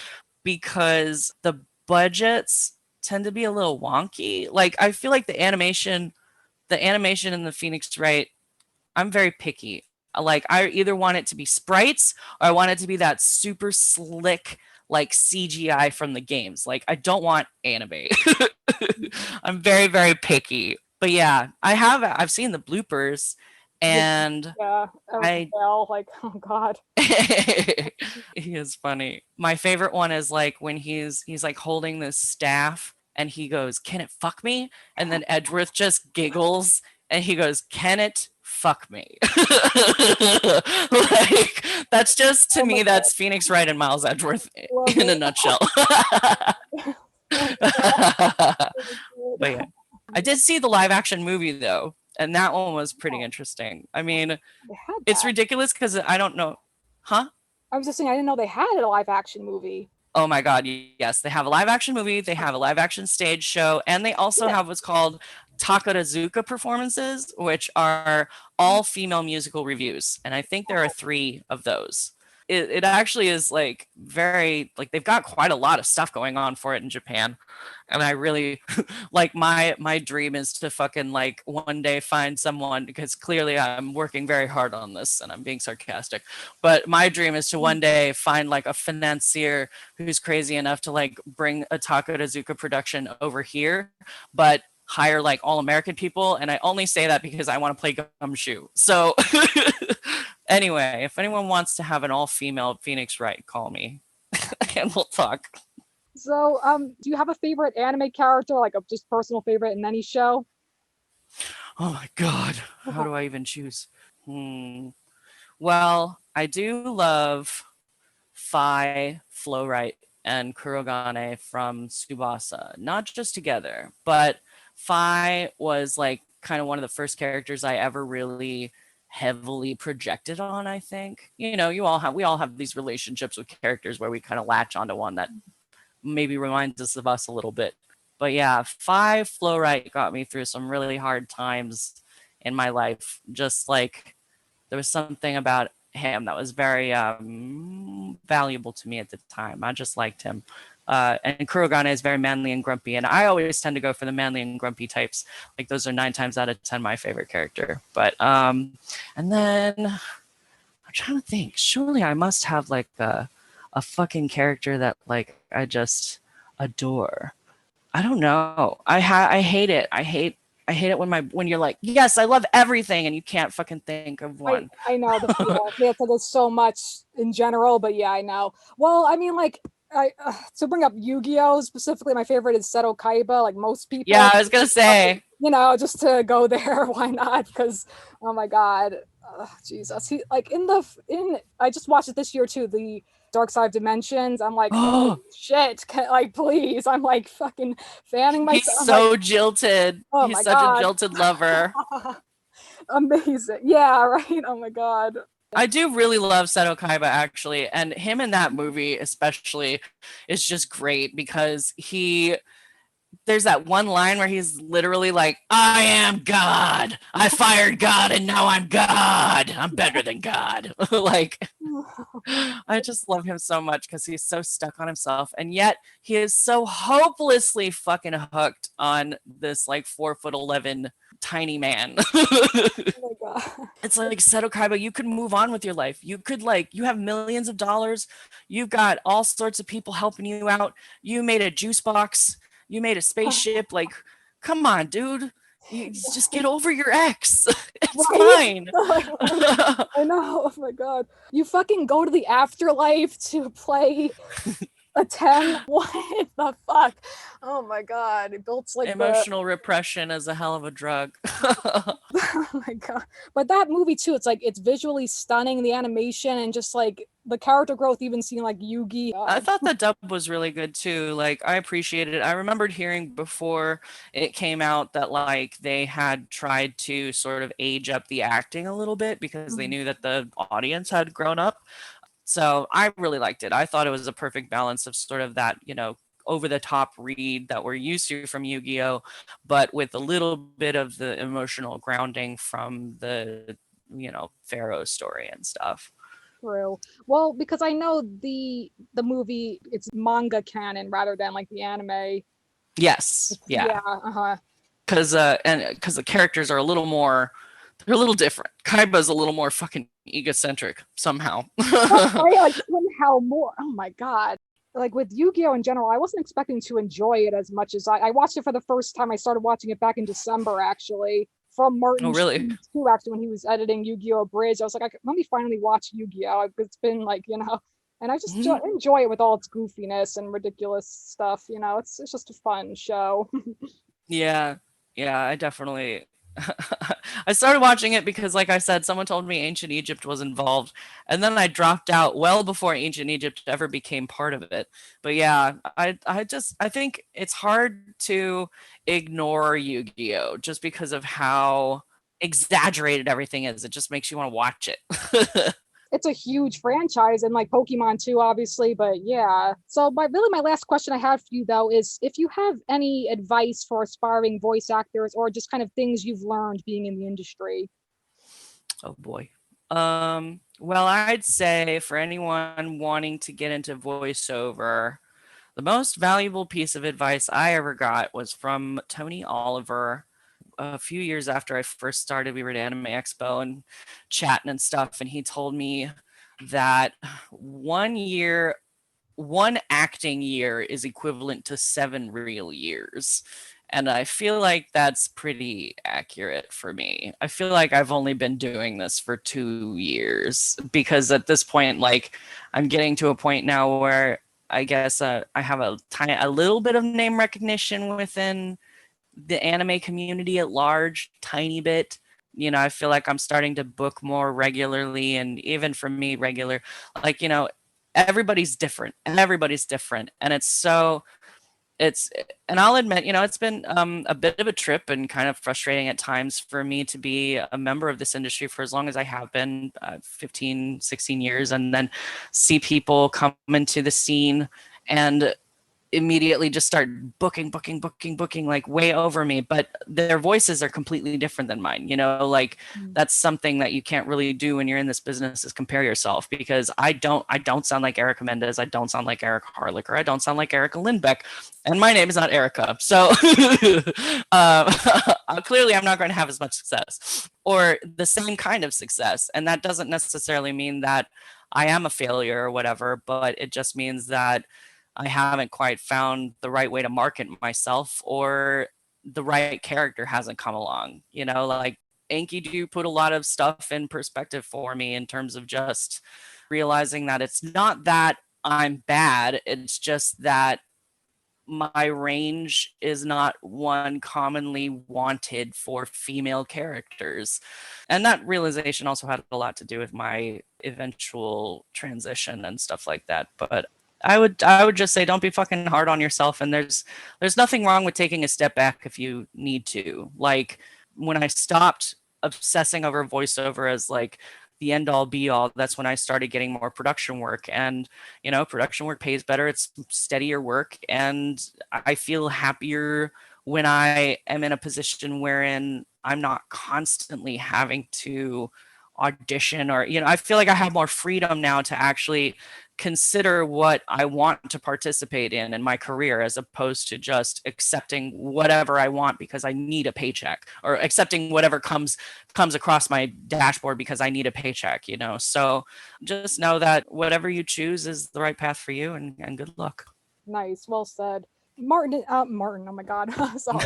because the budgets tend to be a little wonky. Like, I feel like the animation in the Phoenix Wright, I'm very picky. Like, I either want it to be sprites or I want it to be that super slick like CGI from the games. Like, I don't want anime. I'm very, very picky. But yeah, I've seen the bloopers and like, oh god. He is funny. My favorite one is like when he's like holding this staff and he goes, "Can it fuck me?" And then Edgeworth just giggles and he goes, "Can it fuck me?" Like, that's just, to me, that's Phoenix Wright and Miles Edgeworth in a nutshell. But yeah. I did see the live action movie though, and that one was pretty interesting. I mean, it's ridiculous because I don't know. Huh? I was just saying, I didn't know they had a live action movie. Oh my god, yes. They have a live action movie, they have a live action stage show, and they also have what's called Takarazuka performances, which are all female musical reviews. And I think there are 3 of those. It actually is like very, like, they've got quite a lot of stuff going on for it in Japan. And I really like, my dream is to fucking like one day find someone, because clearly I'm working very hard on this and I'm being sarcastic, but my dream is to one day find like a financier who's crazy enough to like bring a Takarazuka production over here, but hire like all American people. And I only say that because I want to play Gumshoe. So anyway, if anyone wants to have an all-female Phoenix Wright, call me and we'll talk. So, do you have a favorite anime character, like a just personal favorite in any show? Oh my god, how do I even choose? Well, I do love Phi, Flowright, and Kurogane from Tsubasa. Not just together, but Phi was like kind of one of the first characters I ever really heavily projected on, I think. We all have these relationships with characters where we kind of latch onto one that maybe reminds us of us a little bit. But yeah, Phi Flowright got me through some really hard times in my life. Just like, there was something about him that was very valuable to me at the time. I just liked him. And Kurogane is very manly and grumpy, and I always tend to go for the manly and grumpy types. Like, those are 9 times out of 10 my favorite character. But and then I'm trying to think. Surely I must have like a fucking character that like I just adore. I don't know. I hate it. I hate it when you're like, yes, I love everything, and you can't fucking think of one. I know the feeling. Yeah, so there's so much in general, but yeah, I know. Well, I mean, like, to bring up Yu-Gi-Oh! Specifically, my favorite is Seto Kaiba, like most people. Yeah, I was gonna say. Just to go there, why not? Because, oh my god, Jesus, he like I just watched it this year too, the Dark Side of Dimensions. I'm like, oh shit, like, please. I'm like fucking fanning myself. He's so jilted. Oh, he's such a jilted lover. Amazing. Yeah, right. Oh my god. I do really love Seto Kaiba, actually, and him in that movie especially is just great because he there's that one line where he's literally like, I am God. I fired God and now I'm God. I'm better than God. Like, I just love him so much because he's so stuck on himself. And yet he is so hopelessly fucking hooked on this like 4'11" tiny man. Oh my god. It's like, Seto Kaiba, you could move on with your life. You could like, you have millions of dollars. You've got all sorts of people helping you out. You made a juice box. You made a spaceship. Like, come on, dude. You just get over your ex. It's Right? fine. I know. Oh my god. You fucking go to the afterlife to play a 10? What the fuck? Oh my god. It built like the Emotional repression is a hell of a drug. oh my god. But that movie too, it's like it's visually stunning, the animation and just like the character growth, even seeing like Yugi. I thought the dub was really good too. Like, I appreciated it. I remembered hearing before it came out that like they had tried to sort of age up the acting a little bit because they knew that the audience had grown up. So I really liked it. I thought it was a perfect balance of sort of that, over the top read that we're used to from Yu-Gi-Oh, but with a little bit of the emotional grounding from the, Pharaoh story and stuff. True. Well, because I know the movie, it's manga canon rather than like the anime. Yes. Yeah. Yeah, uh-huh. Because the characters are a little more, they're a little different. Kaiba's a little more fucking egocentric somehow. Right, like somehow more. Oh my god. Like with Yu-Gi-Oh in general, I wasn't expecting to enjoy it as much as I watched it for the first time. I started watching it back in December, actually, from Oh, Martin really? too, actually, when he was editing Yu-Gi-Oh! Bridge. I was like, let me finally watch Yu-Gi-Oh! It's been like, and I just Mhm. enjoy it with all its goofiness and ridiculous stuff. It's just a fun show. Yeah. Yeah, I definitely I started watching it because like I said, someone told me ancient Egypt was involved, and then I dropped out well before ancient Egypt ever became part of it. But yeah, I think it's hard to ignore Yu-Gi-Oh just because of how exaggerated everything is. It just makes you want to watch it. It's a huge franchise and like Pokemon too, obviously. But yeah. So my last question I have for you though is if you have any advice for aspiring voice actors or just kind of things you've learned being in the industry. Oh boy. Well, I'd say for anyone wanting to get into voiceover, the most valuable piece of advice I ever got was from Tony Oliver. A few years after I first started, we were at Anime Expo and chatting and stuff, and he told me that 1 year, one acting year is equivalent to 7 real years. And I feel like that's pretty accurate for me. I feel like I've only been doing this for 2 years because at this point, like, I'm getting to a point now where I guess I have a little bit of name recognition within the anime community at large, tiny bit. I feel like I'm starting to book more regularly, and even for me, regular, like, everybody's different, and it's and I'll admit, it's been a bit of a trip and kind of frustrating at times for me to be a member of this industry for as long as I have been, 15, 16 years, and then see people come into the scene and immediately just start booking like way over me, but their voices are completely different than mine. Like, that's something that you can't really do when you're in this business, is compare yourself, because I don't sound like Erica Mendez, I don't sound like Eric Harlicker, I don't sound like Erica Lindbeck, and my name is not Erica. So clearly I'm not going to have as much success or the same kind of success, and that doesn't necessarily mean that I am a failure or whatever, but it just means that I haven't quite found the right way to market myself, or the right character hasn't come along. Like, Enkidu put a lot of stuff in perspective for me in terms of just realizing that it's not that I'm bad, it's just that my range is not one commonly wanted for female characters. And that realization also had a lot to do with my eventual transition and stuff like that. But I would just say, don't be fucking hard on yourself, and there's nothing wrong with taking a step back if you need to. Like, when I stopped obsessing over voiceover as like the end all be all. That's when I started getting more production work, and production work pays better. It's steadier work, and I feel happier when I am in a position wherein I'm not constantly having to audition, or I feel like I have more freedom now to actually consider what I want to participate in my career, as opposed to just accepting whatever I want because I need a paycheck, or accepting whatever comes across my dashboard because I need a paycheck. So just know that whatever you choose is the right path for you, and good luck. Nice, well said. Martin, oh my God, sorry.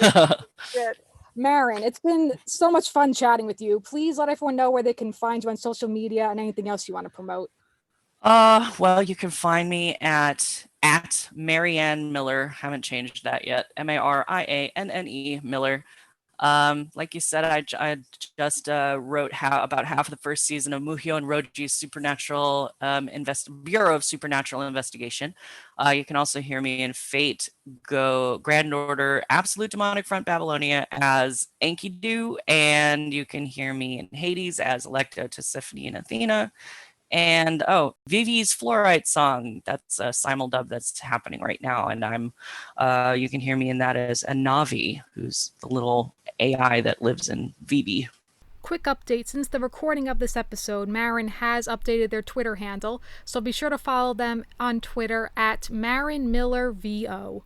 Shit. Marin, it's been so much fun chatting with you. Please let everyone know where they can find you on social media and anything else you want to promote. Well, you can find me at Marianne Miller. Haven't changed that yet. Marianne Miller. Like you said, I just wrote about half of the first season of Muhyo and Roji's Supernatural Bureau of Supernatural Investigation. You can also hear me in Fate, Go Grand Order, Absolute Demonic Front Babylonia as Enkidu, and you can hear me in Hades as Alecto, Tisiphone, and Athena. And Vivi's Fluorite song, that's a simuldub that's happening right now, and you can hear me in that as a Navi, who's the little AI that lives in Vivi. Quick update, since the recording of this episode, Marin has updated their Twitter handle, so be sure to follow them on Twitter at Marin Miller VO.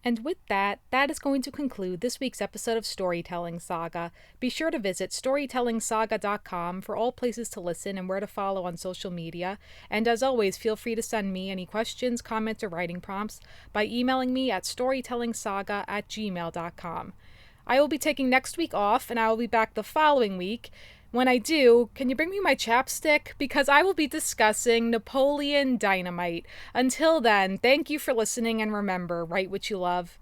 And with that is going to conclude this week's episode of Storytelling Saga. Be sure to visit storytellingsaga.com for all places to listen and where to follow on social media. And as always, feel free to send me any questions, comments, or writing prompts by emailing me at storytellingsaga@gmail.com. I will be taking next week off, and I will be back the following week. When I do, can you bring me my chapstick? Because I will be discussing Napoleon Dynamite. Until then, thank you for listening, and remember, write what you love.